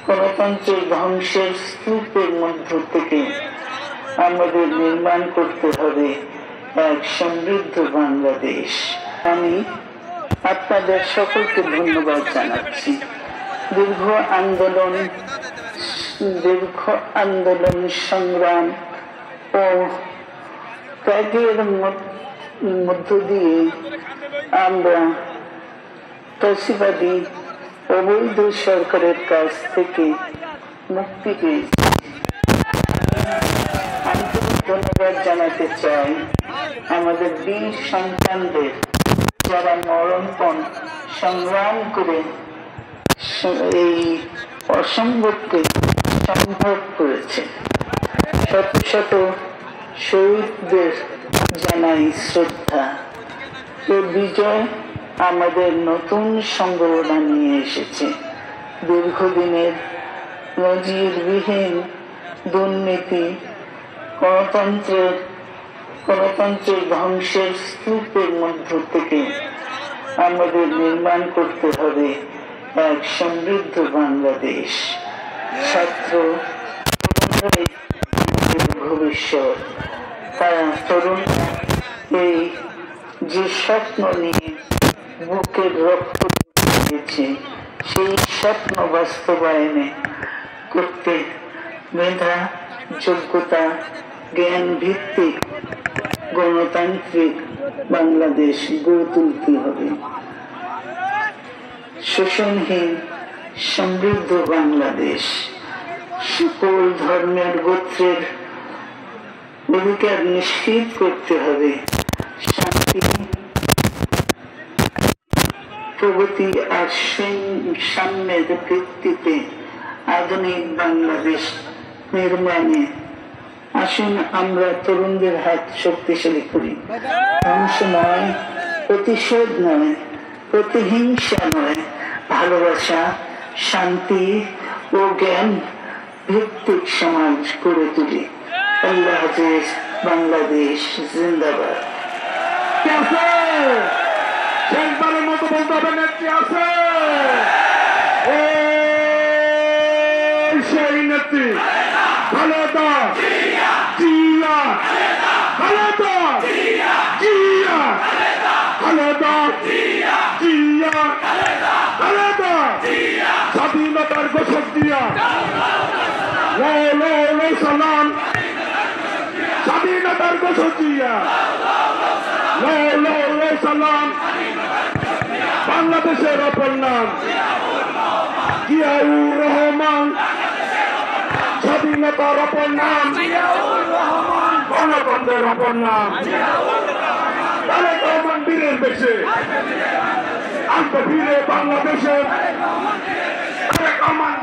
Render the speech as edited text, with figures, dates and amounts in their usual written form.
গণতন্ত্রের ধ্বংসের স্তূপের মধ্য থেকে আমাদের নির্মাণ করতে হবে এক সমৃদ্ধ বাংলাদেশ। আমি আপনাদের সকলকে ধন্যবাদ জানাচ্ছি। দীর্ঘ আন্দোলন সংগ্রাম ও ত্যাগের মধ্য দিয়ে আমরা ফ্যাসিবাদী অবৈধ সরকারের কাছ থেকে মুক্তি পেয়েছি। আন্তরিক ধন্যবাদ জানাতে চাই আমাদের বীর সন্তানদের, যারা মরণপণ সংগ্রাম করে এই অসম্ভবকে সম্ভব করেছে। শত শত শহীদদের জানাই শ্রদ্ধা। এই বিজয় আমাদের নতুন সম্ভাবনা নিয়ে এসেছে। দীর্ঘদিনের নজিরবিহীন দুর্নীতি, গণতন্ত্রের ধ্বংসের স্তূপের মধ্য থেকে আমাদের নির্মাণ করতে হবে এক সমৃদ্ধ বাংলাদেশ। ছাত্র ভবিষ্যৎ, তারা তরুণ এই যে স্বপ্ন নিয়ে বুকের রক্ত দিয়েছে, সেই স্বপ্ন বাস্তবায়নে করতে মেধা, যোগ্যতা, জ্ঞান ভিত্তিক গণতান্ত্রিক বাংলাদেশ গড়ে তুলতে হবে। শোষণহীন সমৃদ্ধ বাংলাদেশ, সকল ধর্মের গোত্রের অধিকার নিশ্চিত করতে হবে। শান্তি, প্রগতি আর সাম্যের ভিত্তিতে আধুনিক বাংলাদেশ নির্মাণে আসুন আমরা তরুণদের হাত শক্তিশালী করি। ধ্বংস নয়, প্রতিশোধ নয়, প্রতিহিংসা নয়, ভালোবাসা, শান্তি ও জ্ঞান ভিত্তিক সমাজ গড়ে তুলি। আল্লাহ হাফেজ। বাংলাদেশ জিন্দাবাদ। শেষবারের মতো বলতে হবে, নেত্রী আছে, সেই নেত্রী খালেদা জিয়া, খালেদা জিয়া, খালেদা জিয়া, খালেদা স্বাধীনতার ঘোষক দিয়া, সালাম স্বাধীনতার ঘোষক দিয়া, সালাম বাংলাদেশের অপর নাম জিয়াউর রহমান, স্বাধীনতার অপর নাম গণতন্ত্রের অপর নাম। তারেক রহমান বীরের বেশে আসবে ফিরে বাংলাদেশে। তারেক রহমান